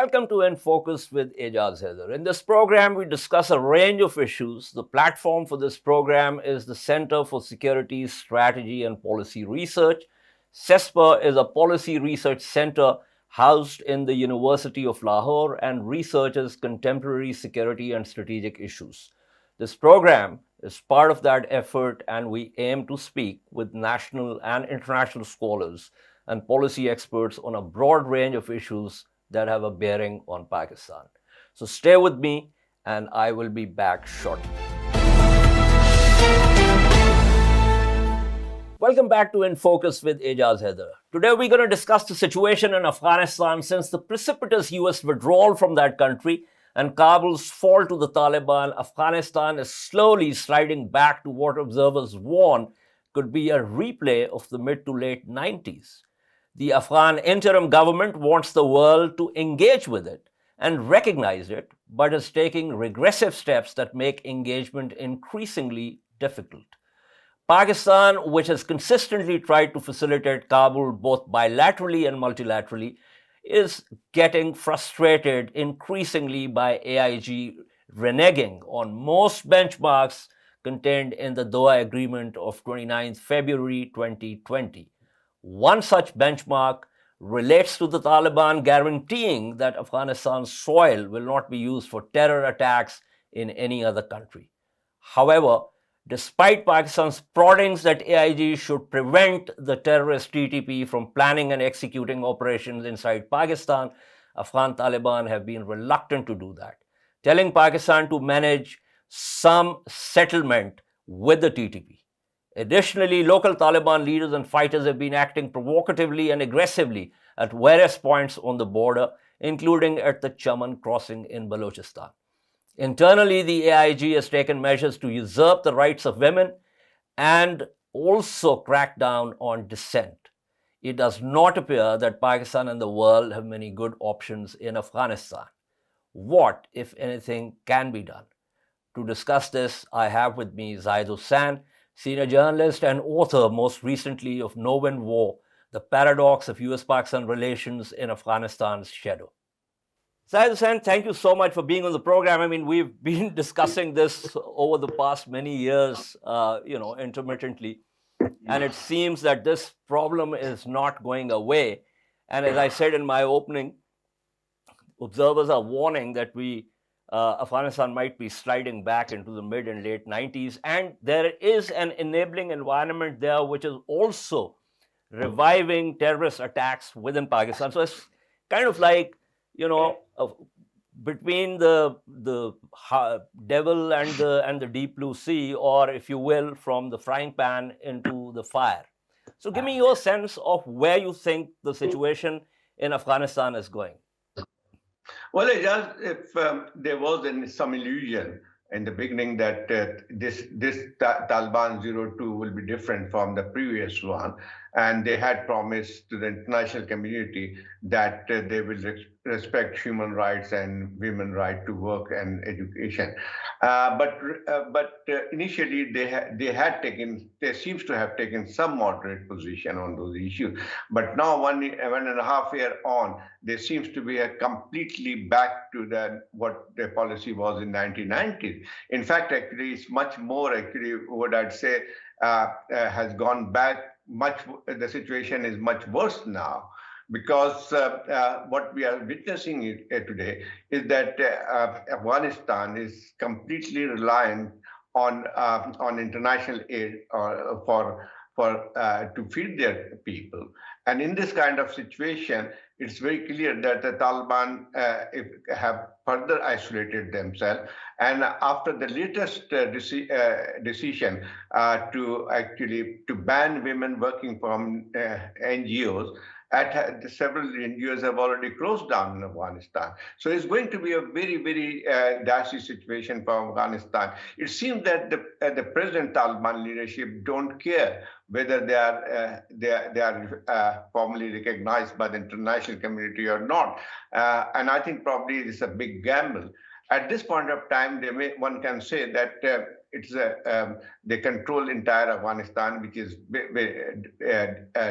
Welcome to InFocus with Ejaz Haider. In this program, we discuss a range of issues. The platform for this program is the Center for Security, Strategy and Policy Research. CESPA is a policy research center housed in the University of Lahore and researches contemporary security and strategic issues. This program is part of that effort, and we aim to speak with national and international scholars and policy experts on a broad range of issues that have a bearing on Pakistan. So stay with me, and I will be back shortly. Welcome back to InFocus with Ejaz Haider. Today we're going to discuss the situation in Afghanistan since the precipitous US withdrawal from that country and Kabul's fall to the Taliban. Afghanistan is slowly sliding back to what observers warn could be a replay of the mid to late 90s. The Afghan interim government wants the world to engage with it and recognize it, but is taking regressive steps that make engagement increasingly difficult. Pakistan, which has consistently tried to facilitate Kabul both bilaterally and multilaterally, is getting frustrated increasingly by AIG reneging on most benchmarks contained in the Doha Agreement of 29 February 2020. One such benchmark relates to the Taliban guaranteeing that Afghanistan's soil will not be used for terror attacks in any other country. However, despite Pakistan's proddings that AIG should prevent the terrorist TTP from planning and executing operations inside Pakistan, Afghan Taliban have been reluctant to do that, telling Pakistan to manage some settlement with the TTP. Additionally, local Taliban leaders and fighters have been acting provocatively and aggressively at various points on the border, including at the Chaman crossing in Balochistan. Internally, the AIG has taken measures to usurp the rights of women and also crack down on dissent. It does not appear that Pakistan and the world have many good options in Afghanistan. What, if anything, can be done? To discuss this, I have with me Zaid Hussain, senior journalist and author, most recently, of No Win War, The Paradox of US-Pakistan Relations in Afghanistan's Shadow. Zaid Hussain, thank you so much for being on the program. I mean, we've been discussing this over the past many years, intermittently, and it seems that this problem is not going away. And as I said in my opening, observers are warning that Afghanistan might be sliding back into the mid and late 90s, and there is an enabling environment there which is also reviving terrorist attacks within Pakistan. So it's kind of like, between the devil and the deep blue sea, or if you will, from the frying pan into the fire. So give me your sense of where you think the situation in Afghanistan is going. Well, if there was some illusion in the beginning that this Taliban 02 will be different from the previous one, and they had promised to the international community that they will respect human rights and women's right to work and education. But initially they seems to have taken some moderate position on those issues. But now, one and a half year on, there seems to be a completely back to what their policy was in 1990s. In fact, actually, it's much more, what I'd say, has gone back much. The situation is much worse now, because what we are witnessing today is that Afghanistan is completely reliant on international aid to feed their people. And in this kind of situation, it's very clear that the Taliban have further isolated themselves. And after the latest decision to ban women working from NGOs, several NGOs have already closed down in Afghanistan. So it's going to be a very, very dicey situation for Afghanistan. It seems that the present Taliban leadership don't care whether they are formally recognized by the international community or not. And I think probably it's a big gamble. At this point of time, one can say that they control entire Afghanistan, which is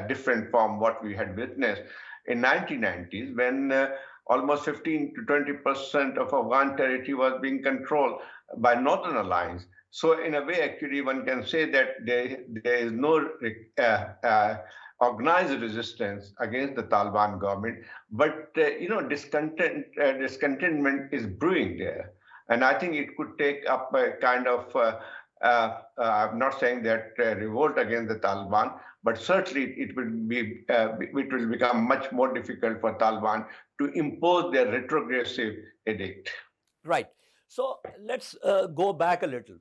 different from what we had witnessed in 1990s when almost 15 to 20% of Afghan territory was being controlled by Northern Alliance. So in a way, actually, one can say that there is no organized resistance against the Taliban government, but discontentment is brewing there, and I think it could take up a kind of I'm not saying that revolt against the Taliban, but certainly it will become much more difficult for Taliban to impose their retrogressive edict. Right. So let's go back a little.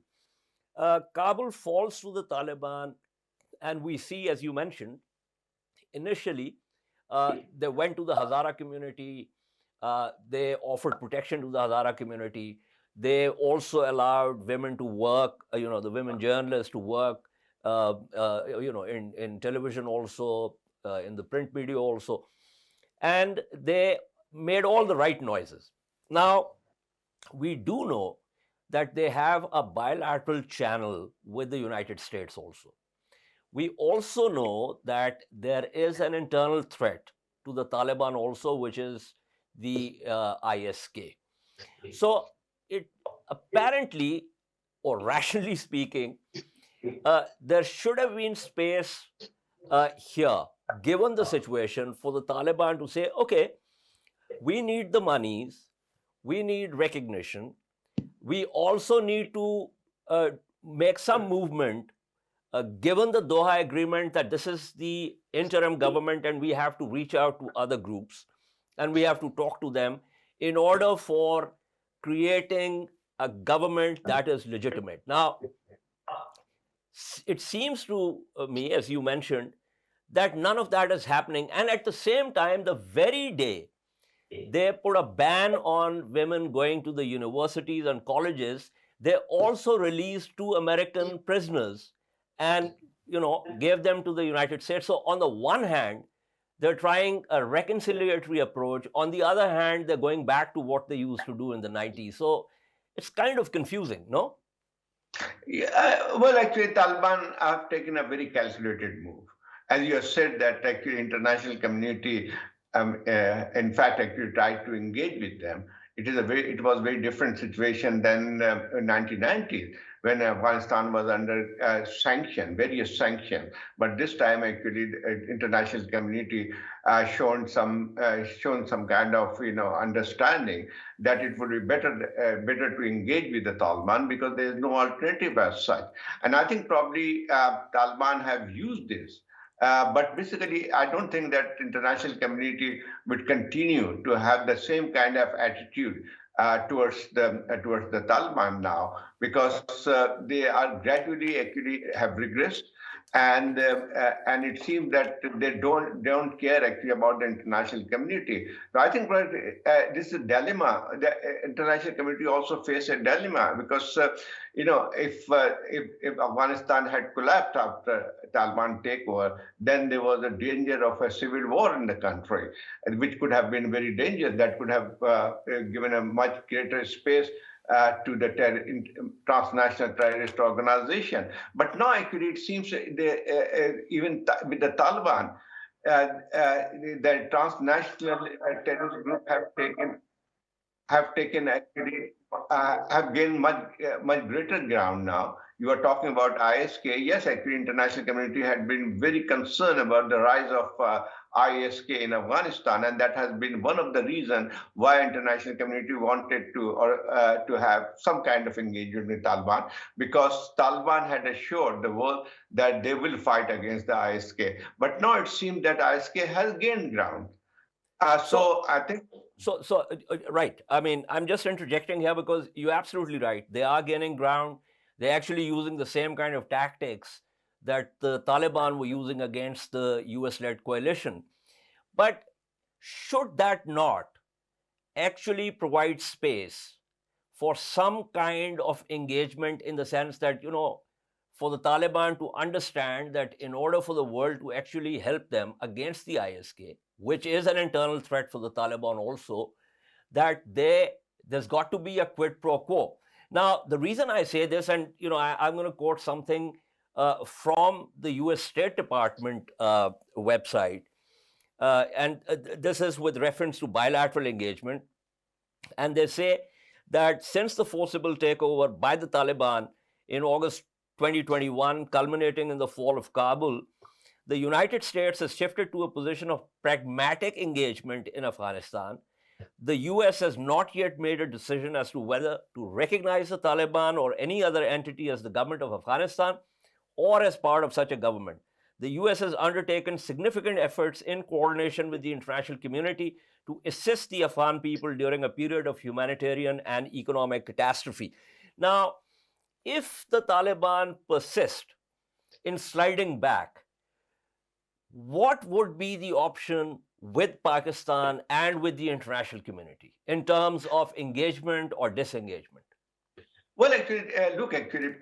Kabul falls to the Taliban, and we see, as you mentioned, initially they went to the Hazara community. They offered protection to the Hazara community. They also allowed women to work, the women journalists to work, in television also, in the print media also. And they made all the right noises. Now, we do know that they have a bilateral channel with the United States also. We also know that there is an internal threat to the Taliban also, which is the ISK. So it apparently, or rationally speaking, there should have been space here, given the situation, for the Taliban to say, okay, we need the monies, we need recognition, we also need to make some movement, given the Doha agreement that this is the interim government and we have to reach out to other groups and we have to talk to them in order for creating a government that is legitimate. Now, it seems to me, as you mentioned, that none of that is happening. And at the same time, the very day they put a ban on women going to the universities and colleges, they also released 2 American prisoners and gave them to the United States. So on the one hand, they're trying a reconciliatory approach. On the other hand, they're going back to what they used to do in the 90s. So it's kind of confusing, no? Yeah, well, actually, Taliban have taken a very calculated move. As you have said, that actually international community, in fact, actually tried to engage with them. It was a very different situation than 1990s, when Afghanistan was under various sanctions. But this time, actually, the international community shown some kind of understanding that it would be better to engage with the Taliban because there is no alternative as such. And I think probably Taliban have used this. But basically, I don't think that international community would continue to have the same kind of attitude towards the Taliban now, because they are gradually actually have regressed, and it seems that they don't care actually about the international community. So I think this is a dilemma. The international community also face a dilemma because if Afghanistan had collapsed after Taliban takeover, then there was a danger of a civil war in the country, which could have been very dangerous. That could have given a much greater space to the transnational terrorist organization. But now, actually, it seems even with the Taliban, the transnational terrorist group have gained much greater ground now. You are talking about ISK. Yes, actually, international community had been very concerned about the rise of ISK in Afghanistan, and that has been one of the reasons why international community wanted to have some kind of engagement with Taliban, because Taliban had assured the world that they will fight against the ISK. But now it seems that ISK has gained ground. So I think. Right. I mean, I'm just interjecting here because you're absolutely right. They are gaining ground. They're actually using the same kind of tactics that the Taliban were using against the US-led coalition. But should that not actually provide space for some kind of engagement, in the sense that, for the Taliban to understand that in order for the world to actually help them against the ISK, which is an internal threat for the Taliban also, that there's got to be a quid pro quo. Now, the reason I say this, and I'm going to quote something from the US State Department website, This is with reference to bilateral engagement. And they say that since the forcible takeover by the Taliban in August 2021, culminating in the fall of Kabul, the United States has shifted to a position of pragmatic engagement in Afghanistan. The US has not yet made a decision as to whether to recognize the Taliban or any other entity as the government of Afghanistan or as part of such a government. The US has undertaken significant efforts in coordination with the international community to assist the Afghan people during a period of humanitarian and economic catastrophe. Now, if the Taliban persist in sliding back, what would be the option with Pakistan and with the international community in terms of engagement or disengagement? Well, actually,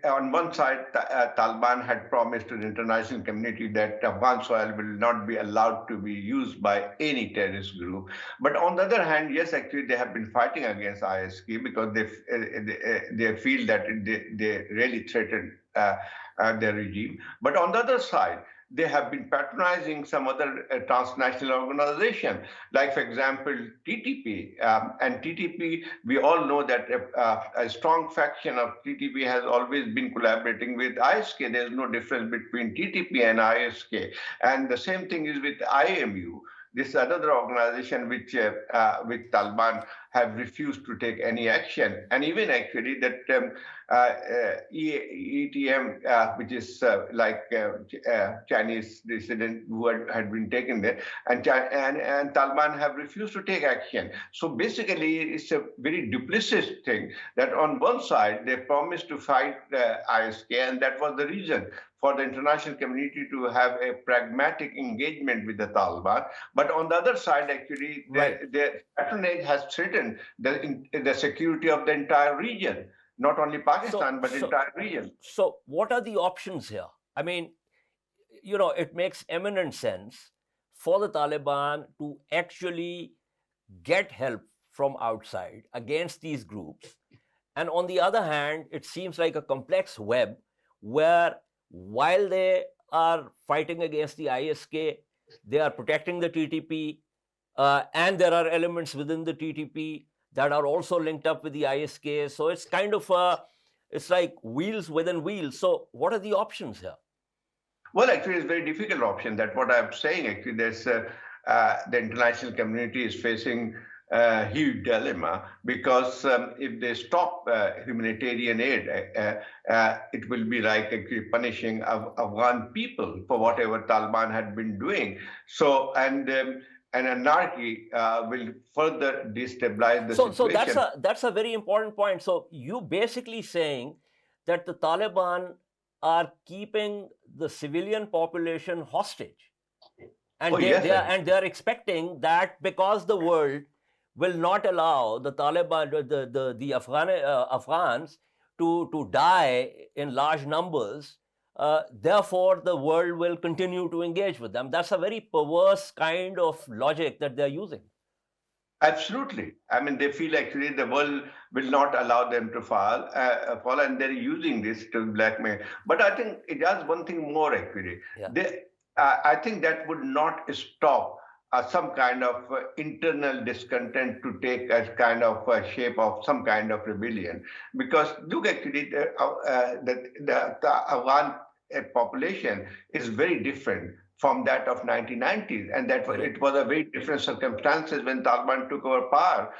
on one side, Taliban had promised to the international community that Afghan soil will not be allowed to be used by any terrorist group. But on the other hand, yes, actually, they have been fighting against ISK because they feel that they really threaten their regime. But on the other side, they have been patronizing some other transnational organization, like, for example, TTP. And TTP, we all know that a strong faction of TTP has always been collaborating with ISK. There's no difference between TTP and ISK. And the same thing is with IMU. This is another organization which Taliban have refused to take any action. And even actually that ETM, which is Chinese dissident who had been taken there, and Taliban have refused to take action. So basically, it's a very duplicitous thing that on one side, they promised to fight ISK, and that was the reason for the international community to have a pragmatic engagement with the Taliban. But on the other side, actually, their patronage has threatened the security of the entire region, not only Pakistan, but the entire region. So what are the options here? I mean, it makes eminent sense for the Taliban to actually get help from outside against these groups. And on the other hand, it seems like a complex web where while they are fighting against the ISK, they are protecting the TTP, and there are elements within the TTP that are also linked up with the ISK. So it's kind of it's like wheels within wheels. So what are the options here? Well, actually, it's a very difficult option. That's what I'm saying. Actually, there's the international community is facing a huge dilemma because if they stop humanitarian aid, it will be like actually punishing Afghan people for whatever Taliban had been doing. So, and anarchy will further destabilize the situation. So that's a very important point. So you basically saying that the Taliban are keeping the civilian population hostage, and they are expecting that because the world will not allow the Taliban, the Afghans to die in large numbers. Therefore, the world will continue to engage with them. That's a very perverse kind of logic that they're using. Absolutely. I mean, they feel actually the world will not allow them to fall, and they're using this to blackmail. But I think it does one thing more actually. Yeah. I think that would not stop some kind of internal discontent to take a kind of shape of some kind of rebellion. Because look, actually, the Afghan population is very different from that of 1990s, and that it was a very different circumstances when Taliban took over power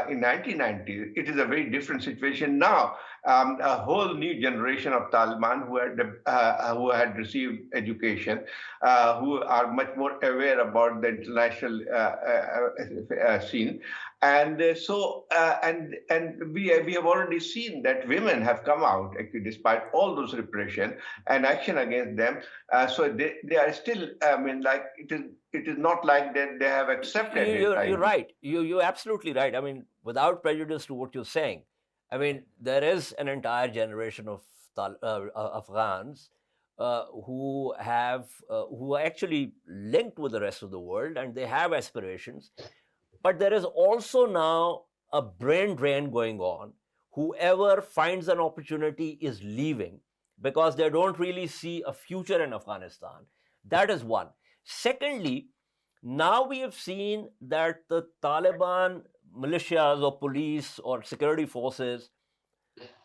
in 1990s. It is a very different situation now. A whole new generation of Taliban who had received education, who are much more aware about the international scene, and we have already seen that women have come out actually despite all those repression and action against them. So they are still. I mean, like it is not like that they have accepted it. You're right. You're absolutely right. I mean, without prejudice to what you're saying, I mean, there is an entire generation of Afghans who are actually linked with the rest of the world, and they have aspirations. But there is also now a brain drain going on. Whoever finds an opportunity is leaving because they don't really see a future in Afghanistan. That is one. Secondly, Now we have seen that the Taliban militias or police or security forces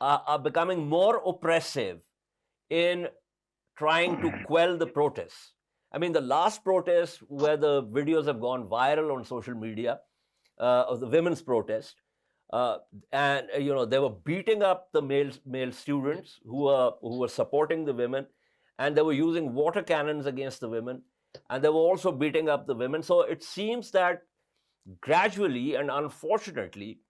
are becoming more oppressive in trying to quell the protests. I mean, the last protest where the videos have gone viral on social media of the women's protest, uh, and they were beating up the male students who were supporting the women, and they were using water cannons against the women, and they were also beating up the women. So it seems that gradually and unfortunately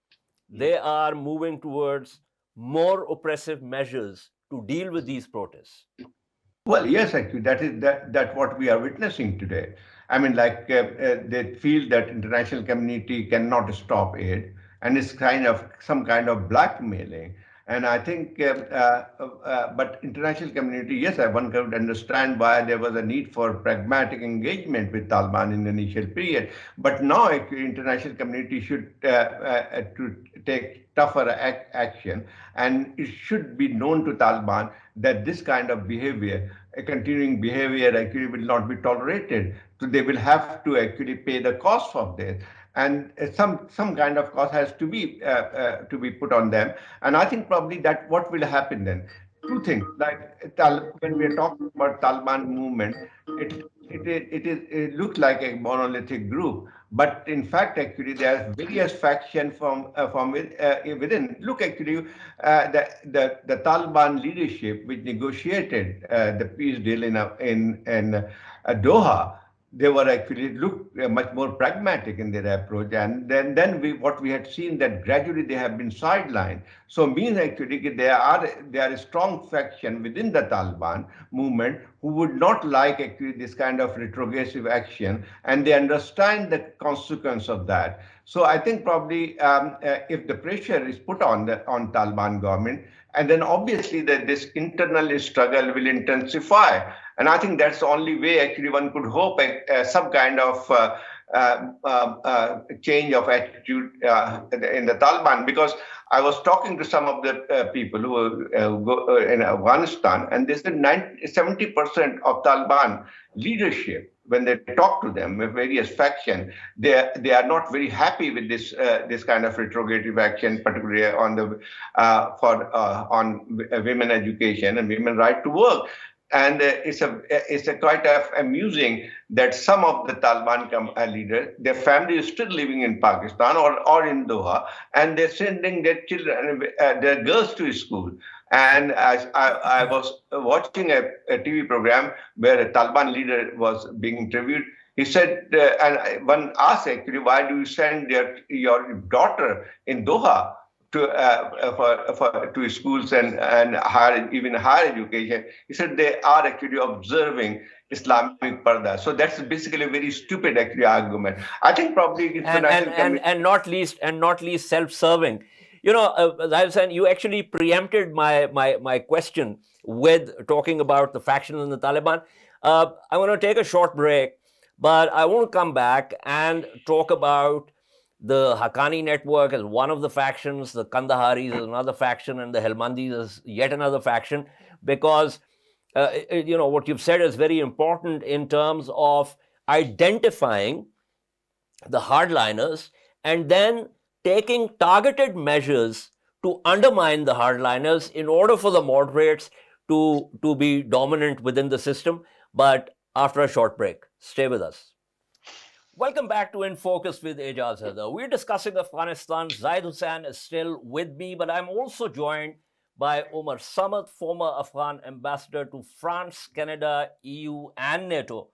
they are moving towards more oppressive measures to deal with these protests. Well, yes, actually, that what we are witnessing today. I mean, like they feel that international community cannot stop it, and it's kind of some kind of blackmailing. And I think, but international community, yes, one could understand why there was a need for pragmatic engagement with Taliban in the initial period. But now, actually, international community should to take tougher action, and it should be known to Taliban that this kind of behavior, a continuing behavior, actually will not be tolerated. So they will have to actually pay the cost of this, and some kind of cost has to be put on them. And I think probably that what will happen then. Two things, like when we are talking about Taliban movement, it looks like a monolithic group, but in fact, actually, there are various factions within. Look, actually, the Taliban leadership, which negotiated the peace deal in Doha, they were actually look much more pragmatic in their approach, and then what we had seen that gradually they have been sidelined. So means actually there are a strong faction within the Taliban movement who would not like actually this kind of retrogressive action, and they understand the consequence of that. So I think probably if the pressure is put on the on Taliban government, and then obviously that this internal struggle will intensify. And I think that's the only way actually one could hope some kind of change of attitude in the Taliban. Because I was talking to some of the people who in Afghanistan, and they said 70% of Taliban leadership, when they talk to them with various factions, they are not very happy with this kind of retrogressive action, particularly on the on women education and women right to work. And it's a quite amusing that some of the Taliban leaders, their family is still living in Pakistan or in Doha, and they're sending their children, their girls to school. And I was watching a TV program where a Taliban leader was being interviewed. He said, and one asked actually, why do you send your daughter in Doha to schools and even higher education? He said they are actually observing Islamic Parda. So that's basically a very stupid actually argument. I think probably international community. And not least self-serving. Zahid, you actually preempted my question with talking about the factions in the Taliban. I want to take a short break, but I want to come back and talk about the Haqqani network as one of the factions, the Kandaharis is another faction, and the Helmandis is yet another faction, because what you've said is very important in terms of identifying the hardliners and then taking targeted measures to undermine the hardliners in order for the moderates to be dominant within the system. But after a short break, stay with us. Welcome back to InFocus with Ejaz Haider. We're discussing Afghanistan. Zahid Hussain is still with me, but I'm also joined by Omar Samad, former Afghan ambassador to France, Canada, EU, and NATO,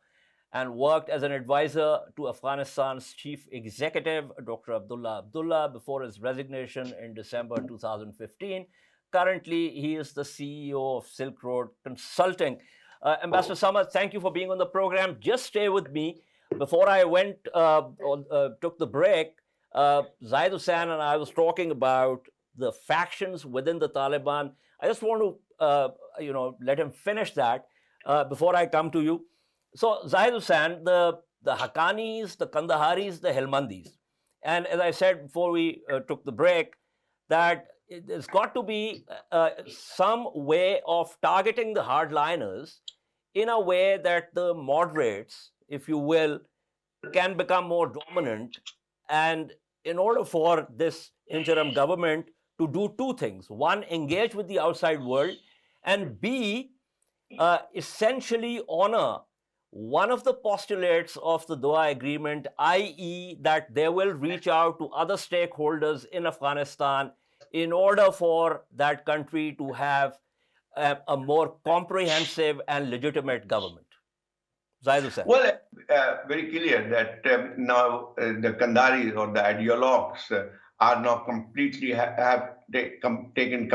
and worked as an advisor to Afghanistan's chief executive, Dr. Abdullah, before his resignation in December 2015. Currently, he is the CEO of Silkroad Consulting. Ambassador Samad, thank you for being on the program. Just stay with me. Before I took the break, Zahid Hussain and I was talking about the factions within the Taliban. I just want to, let him finish that before I come to you. So, Zahid Hussain, the Haqqanis, the Kandaharis, the Helmandis. And as I said before we took the break, that there's got to be some way of targeting the hardliners in a way that the moderates, if you will, can become more dominant. And in order for this interim government to do two things: one, engage with the outside world, and B, essentially honor one of the postulates of the Doha Agreement, i.e., that they will reach out to other stakeholders in Afghanistan in order for that country to have a more comprehensive and legitimate government. Zahid Hussain. Well, very clear that now the Kandaris or the ideologues are now completely have taken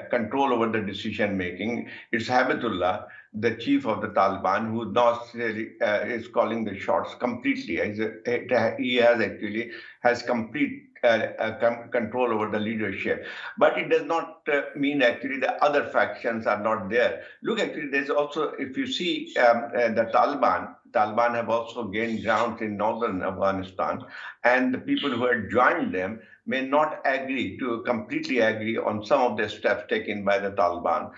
control over the decision making. It's Habibullah, the chief of the Taliban, who now is calling the shots completely. He has complete control over the leadership. But it does not mean actually the other factions are not there. Look, actually, there's also, if you see the Taliban have also gained ground in northern Afghanistan, and the people who had joined them may not completely agree on some of the steps taken by the Taliban.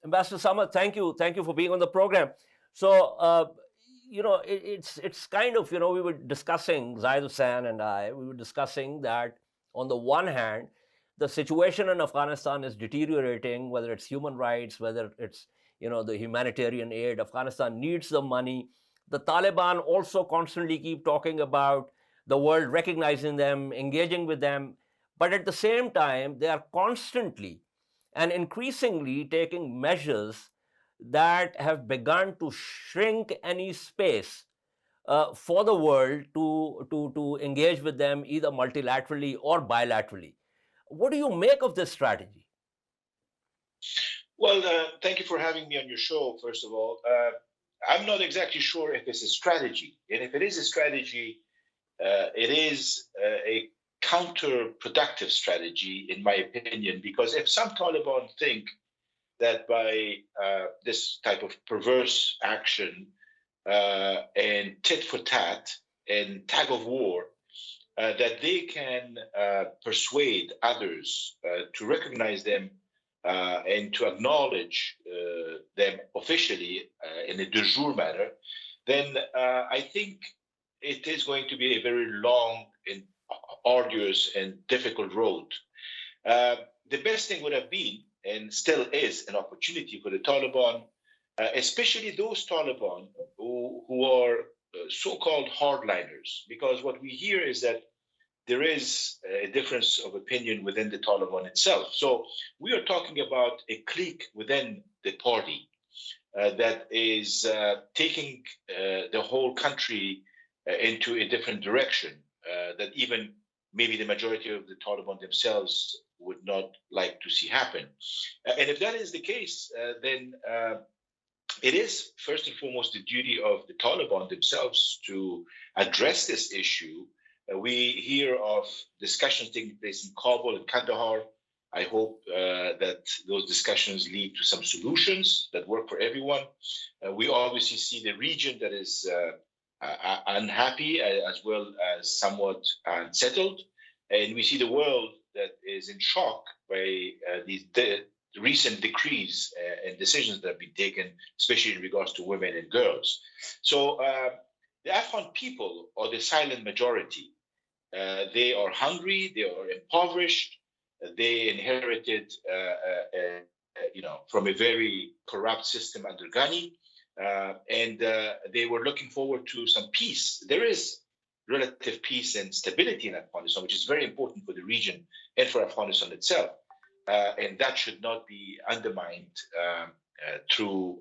Ambassador Samad, thank you for being on the program. So, it's kind of, we were discussing, Zahid Hussain and I, we were discussing that on the one hand, the situation in Afghanistan is deteriorating, whether it's human rights, whether it's, the humanitarian aid. Afghanistan needs the money. The Taliban also constantly keep talking about the world recognizing them, engaging with them. But at the same time, they are constantly and increasingly taking measures that have begun to shrink any space for the world to engage with them either multilaterally or bilaterally. What do you make of this strategy? Well, thank you for having me on your show, first of all. I'm not exactly sure if it's a strategy. And if it is a strategy, it is a counterproductive strategy, in my opinion, because if some Taliban think that by this type of perverse action and tit for tat and tag of war, that they can persuade others to recognize them and to acknowledge them officially in a de jure manner, then I think it is going to be a very long and arduous and difficult road. The best thing would have been, and still is, an opportunity for the Taliban, especially those Taliban who are so-called hardliners, because what we hear is that there is a difference of opinion within the Taliban itself. So we are talking about a clique within the party that is taking the whole country into a different direction that even maybe the majority of the Taliban themselves would not like to see happen. And if that is the case, then it is first and foremost the duty of the Taliban themselves to address this issue. We hear of discussions taking place in Kabul and Kandahar. I hope that those discussions lead to some solutions that work for everyone. We obviously see the region that is unhappy as well as somewhat unsettled. And we see the world that is in shock by these recent decrees and decisions that have been taken, especially in regards to women and girls. So the Afghan people are the silent majority. They are hungry, they are impoverished, they inherited from a very corrupt system under Ghani, and they were looking forward to some peace. There is relative peace and stability in Afghanistan, which is very important for the region and for Afghanistan itself. And that should not be undermined through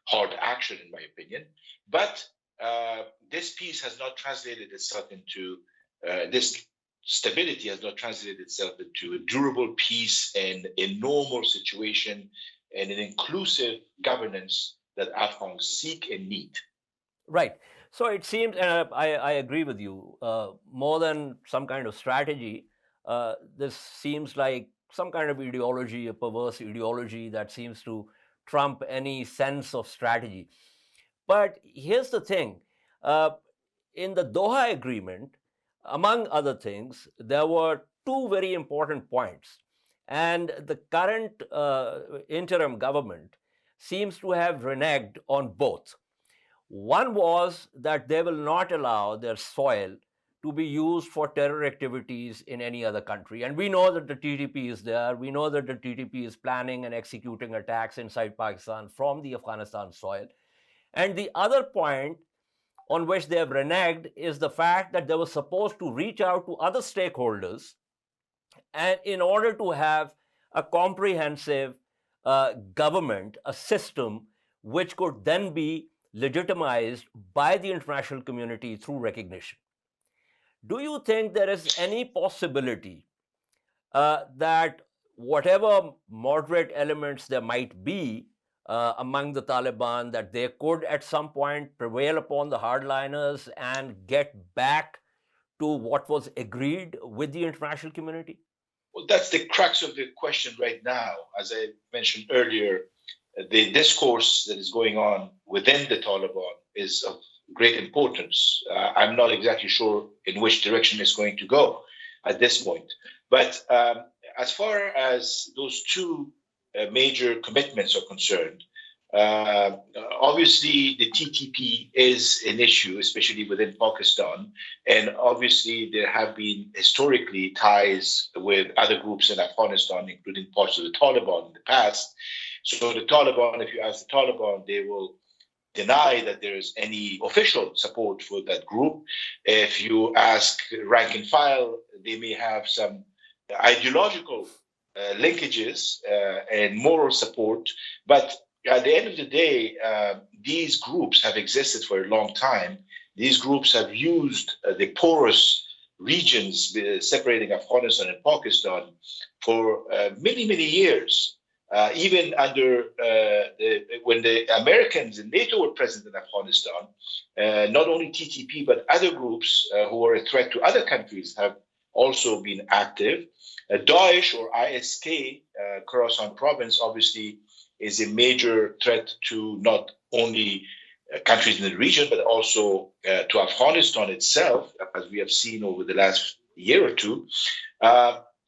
hard action, in my opinion. But this peace has not translated itself into, this stability has not translated itself into a durable peace and a normal situation and an inclusive governance that Afghans seek and need. Right. So it seems, and I agree with you, more than some kind of strategy, this seems like some kind of ideology, a perverse ideology that seems to trump any sense of strategy. But here's the thing. In the Doha Agreement, among other things, there were two very important points. And the current interim government seems to have reneged on both. One was that they will not allow their soil to be used for terror activities in any other country. And we know that the TTP is there. We know that the TTP is planning and executing attacks inside Pakistan from the Afghanistan soil. And the other point on which they have reneged is the fact that they were supposed to reach out to other stakeholders and in order to have a comprehensive government, a system which could then be legitimized by the international community through recognition. Do you think there is any possibility that whatever moderate elements there might be among the Taliban, that they could at some point prevail upon the hardliners and get back to what was agreed with the international community? Well, that's the crux of the question right now. As I mentioned earlier, the discourse that is going on within the Taliban is of great importance. I'm not exactly sure in which direction it's going to go at this point. But as far as those two major commitments are concerned, obviously the TTP is an issue, especially within Pakistan. And obviously there have been historically ties with other groups in Afghanistan, including parts of the Taliban in the past. So the Taliban, if you ask the Taliban, they will deny that there is any official support for that group. If you ask rank and file, they may have some ideological linkages and moral support. But at the end of the day, these groups have existed for a long time. These groups have used the porous regions separating Afghanistan and Pakistan for many, many years. Even under when the Americans and NATO were present in Afghanistan, not only TTP but other groups who are a threat to other countries have also been active. Daesh or ISK, Khorasan province, obviously is a major threat to not only countries in the region but also to Afghanistan itself, as we have seen over the last year or two.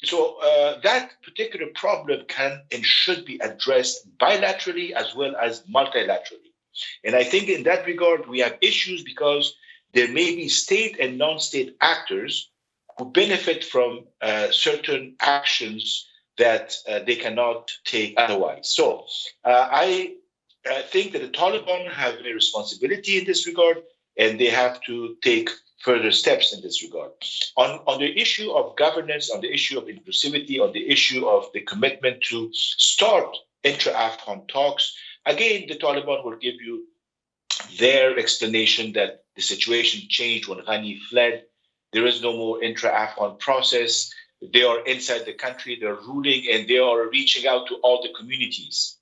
So that particular problem can and should be addressed bilaterally as well as multilaterally. And I think in that regard, we have issues because there may be state and non-state actors who benefit from certain actions that they cannot take otherwise. So I think that the Taliban have a responsibility in this regard, and they have to take further steps in this regard. On the issue of governance, on the issue of inclusivity, on the issue of the commitment to start intra-Afghan talks, again, the Taliban will give you their explanation that the situation changed when Ghani fled. There is no more intra-Afghan process. They are inside the country, they're ruling, and they are reaching out to all the communities.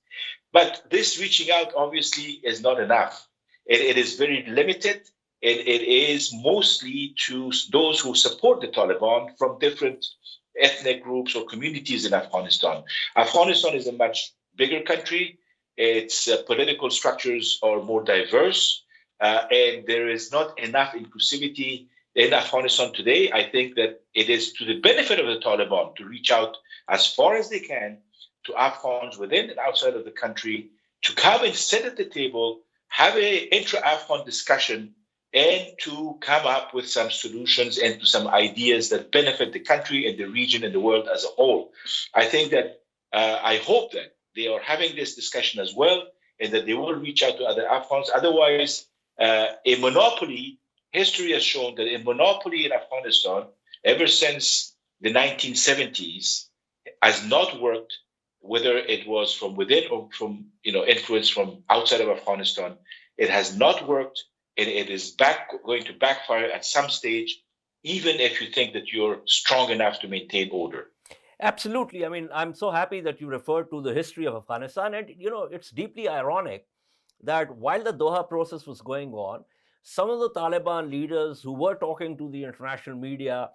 But this reaching out obviously is not enough. It is very limited. And it is mostly to those who support the Taliban from different ethnic groups or communities in Afghanistan. Afghanistan is a much bigger country. Its political structures are more diverse, and there is not enough inclusivity in Afghanistan today. I think that it is to the benefit of the Taliban to reach out as far as they can to Afghans within and outside of the country to come and sit at the table, have an intra-Afghan discussion, and to come up with some solutions and to some ideas that benefit the country and the region and the world as a whole. I think that I hope that they are having this discussion as well, and that they will reach out to other Afghans. Otherwise, a monopoly, history has shown that a monopoly in Afghanistan, ever since the 1970s, has not worked, whether it was from within or from influence from outside of Afghanistan. It has not worked. And it is going to backfire at some stage, even if you think that you're strong enough to maintain order. Absolutely. I mean, I'm so happy that you referred to the history of Afghanistan. And, it's deeply ironic that while the Doha process was going on, some of the Taliban leaders who were talking to the international media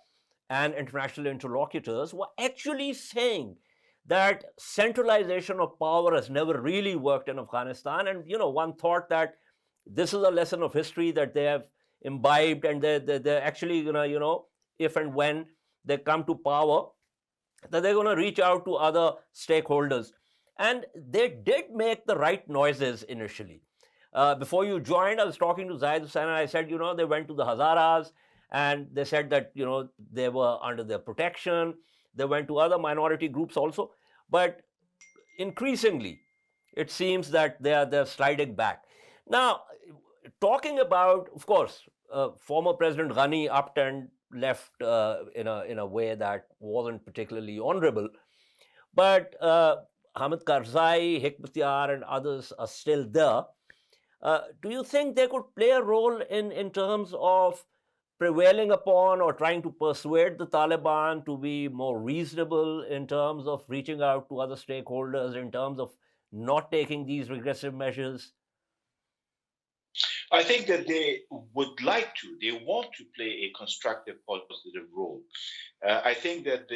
and international interlocutors were actually saying that centralization of power has never really worked in Afghanistan. And, one thought that this is a lesson of history that they have imbibed, and they're actually gonna, if and when they come to power, that they're gonna reach out to other stakeholders. And they did make the right noises initially. Before you joined, I was talking to Zahid Hussain, and I said, they went to the Hazaras, and they said that, they were under their protection. They went to other minority groups also. But increasingly, it seems that they're sliding back. Now, talking about, of course, former President Ghani upped and left in a way that wasn't particularly honorable, but Hamid Karzai, Hikmatyar, and others are still there. Do you think they could play a role in terms of prevailing upon or trying to persuade the Taliban to be more reasonable in terms of reaching out to other stakeholders, in terms of not taking these regressive measures? I think that they would like to, they want to play a constructive, positive role. I think that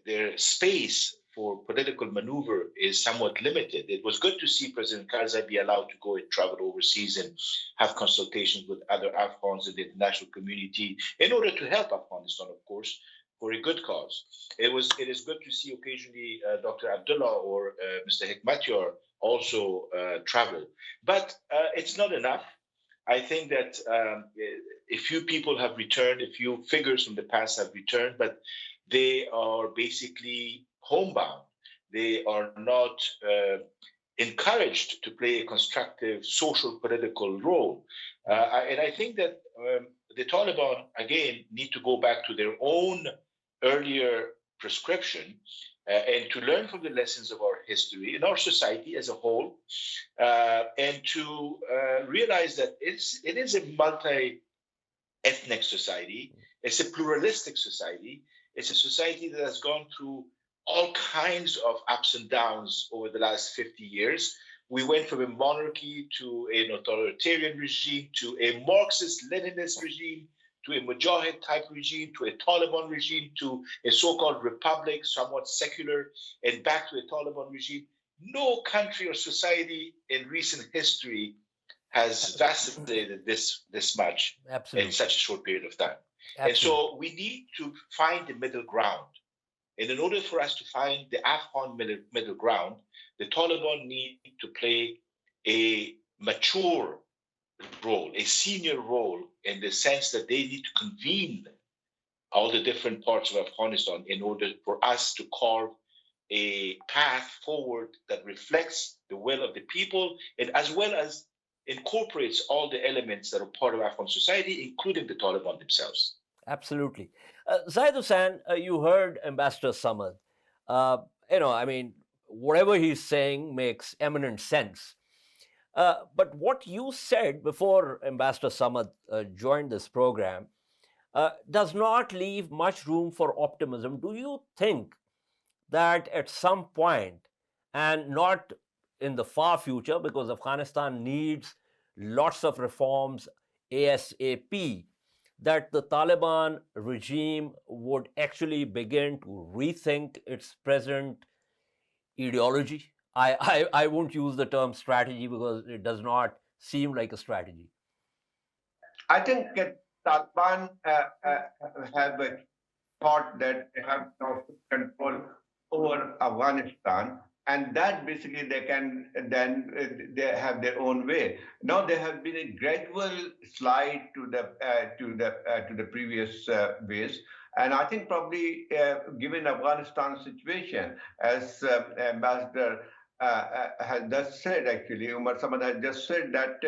their space for political maneuver is somewhat limited. It was good to see President Karzai be allowed to go and travel overseas and have consultations with other Afghans in the international community in order to help Afghanistan, of course, for a good cause. It is good to see occasionally Dr. Abdullah or Mr. Hikmatyar also travel. But it's not enough. I think that a few people have returned, a few figures from the past have returned, but they are basically homebound. They are not encouraged to play a constructive social political role. And I think that the Taliban, again, need to go back to their own earlier prescription and to learn from the lessons of our history and our society as a whole, and to realize that it is a multi-ethnic society. It's a pluralistic society. It's a society that has gone through all kinds of ups and downs over the last 50 years. We went from a monarchy to an authoritarian regime, to a Marxist-Leninist regime, to a Mujahid type regime, to a Taliban regime, to a so-called republic, somewhat secular, and back to a Taliban regime. No country or society in recent history has vacillated this much Absolutely. in such a short period of time. Absolutely. And so we need to find the middle ground. And in order for us to find the Afghan middle ground, the Taliban need to play a mature role, a senior role, in the sense that they need to convene all the different parts of Afghanistan in order for us to carve a path forward that reflects the will of the people, and as well as incorporates all the elements that are part of Afghan society, including the Taliban themselves. Absolutely. Zahid Hussain, you heard Ambassador Samad. Whatever he's saying makes eminent sense. But what you said before Ambassador Samad joined this program does not leave much room for optimism. Do you think that at some point, and not in the far future, because Afghanistan needs lots of reforms ASAP, that the Taliban regime would actually begin to rethink its present ideology? I won't use the term strategy because it does not seem like a strategy. I think Taliban have a thought that they have now control over Afghanistan, and that basically they can then they have their own way. Now there has been a gradual slide to the previous ways, and I think probably given Afghanistan's situation, as Ambassador has just said, actually, Omar Samad has just said that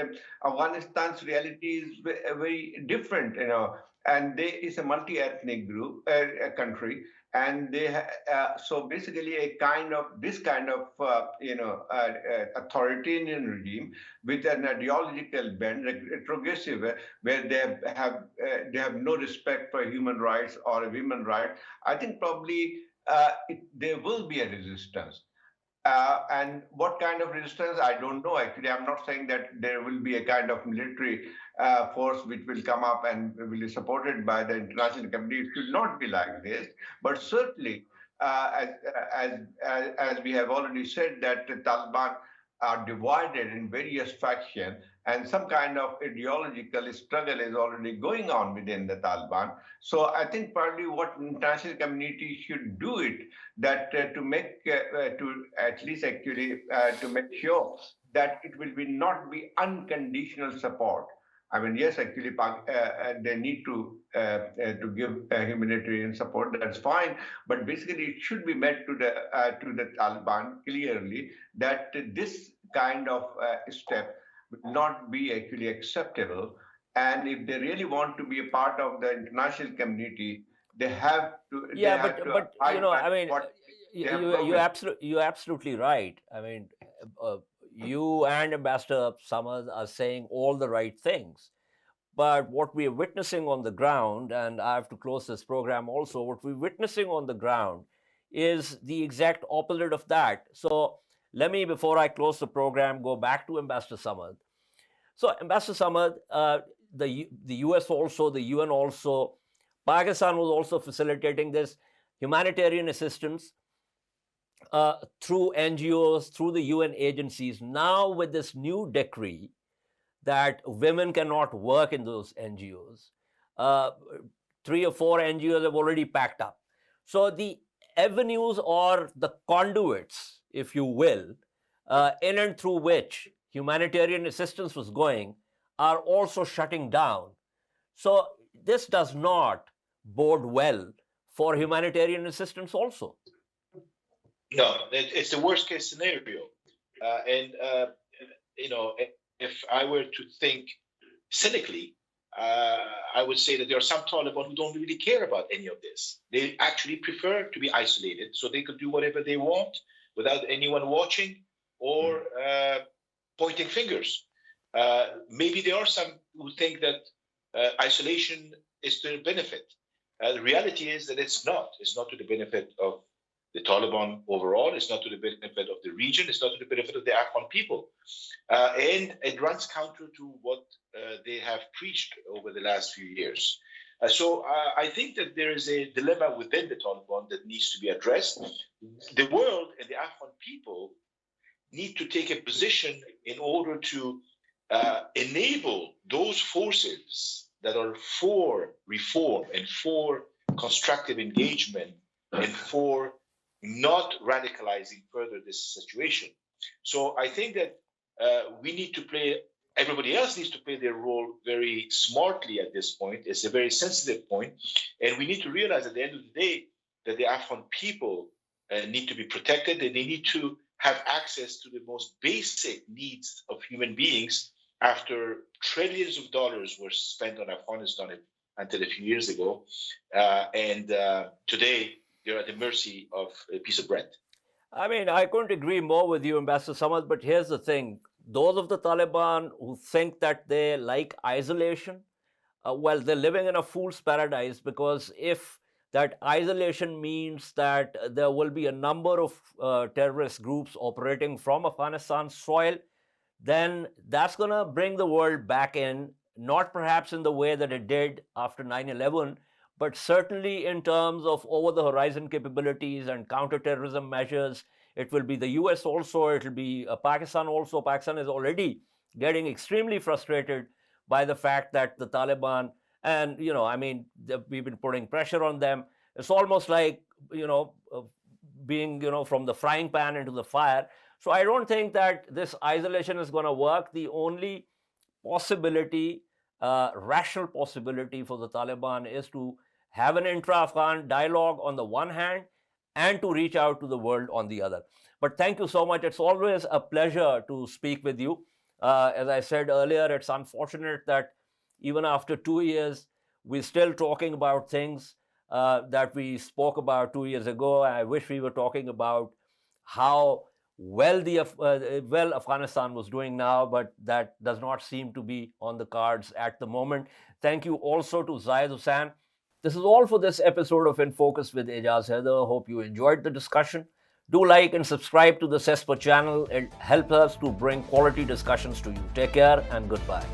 Afghanistan's reality is very different, and they is a multi-ethnic group, country, and so basically this kind of authoritarian regime with an ideological bent, retrogressive, where they have no respect for human rights or women's rights. I think probably there will be a resistance. And what kind of resistance, I don't know. Actually, I'm not saying that there will be a kind of military force which will come up and will be supported by the international community. It should not be like this. But certainly, as we have already said, that the Taliban are divided in various factions, and some kind of ideological struggle is already going on within the Taliban. So I think probably what international community should do it, that to make to at least actually to make sure that it will be not be unconditional support. I mean, yes, actually, they need to give humanitarian support. That's fine, but basically, it should be met to the Taliban clearly that this kind of step would not be actually acceptable. And if they really want to be a part of the international community, they have to. They Yeah, have to but you know, I mean, what they have you're absolutely right. I mean, you and Ambassador Samad are saying all the right things. But what we are witnessing on the ground, and I have to close this program also, what we're witnessing on the ground is the exact opposite of that. So let me, before I close the program, go back to Ambassador Samad. So Ambassador Samad, the US also, the UN also, Pakistan was also facilitating this humanitarian assistance through NGOs, through the UN agencies. Now with this new decree that women cannot work in those NGOs, 3 or 4 NGOs have already packed up. So the avenues or the conduits, if you will, in and through which humanitarian assistance was going are also shutting down. So this does not bode well for humanitarian assistance also. No, it's the worst case scenario. If I were to think cynically, I would say that there are some Taliban who don't really care about any of this. They actually prefer to be isolated so they could do whatever they want without anyone watching or pointing fingers. Maybe there are some who think that isolation is to their benefit. The reality is that it's not. It's not to the benefit of the Taliban overall. It's not to the benefit of the region. It's not to the benefit of the Afghan people. And it runs counter to what they have preached over the last few years. So I think that there is a dilemma within the Taliban that needs to be addressed. The world and the Afghan people need to take a position in order to enable those forces that are for reform and for constructive engagement and for not radicalizing further this situation. So I think that we need to play, everybody else needs to play their role very smartly at this point. It's a very sensitive point. And we need to realize at the end of the day that the Afghan people need to be protected, and they need to have access to the most basic needs of human beings after trillions of dollars were spent on Afghanistan until a few years ago. And today, they're at the mercy of a piece of bread. I mean, I couldn't agree more with you, Ambassador Samad, but here's the thing. Those of the Taliban who think that they like isolation, well, they're living in a fool's paradise, because if that isolation means that there will be a number of terrorist groups operating from Afghanistan soil, then that's going to bring the world back in, not perhaps in the way that it did after 9/11, but certainly in terms of over-the-horizon capabilities and counterterrorism measures. It will be the US also, it will be Pakistan also. Pakistan is already getting extremely frustrated by the fact that the Taliban, and, we've been putting pressure on them. It's almost like, being, from the frying pan into the fire. So I don't think that this isolation is going to work. The only possibility, rational possibility for the Taliban is to have an intra-Afghan dialogue on the one hand and to reach out to the world on the other. But thank you so much. It's always a pleasure to speak with you. As I said earlier, it's unfortunate that even after 2 years, we're still talking about things that we spoke about 2 years ago. I wish we were talking about how well Afghanistan was doing now, but that does not seem to be on the cards at the moment. Thank you also to Zayed Hussain. This is all for this episode of InFocus with Ejaz Haider. Hope you enjoyed the discussion. Do like and subscribe to the CESPA channel. It helps us to bring quality discussions to you. Take care and goodbye.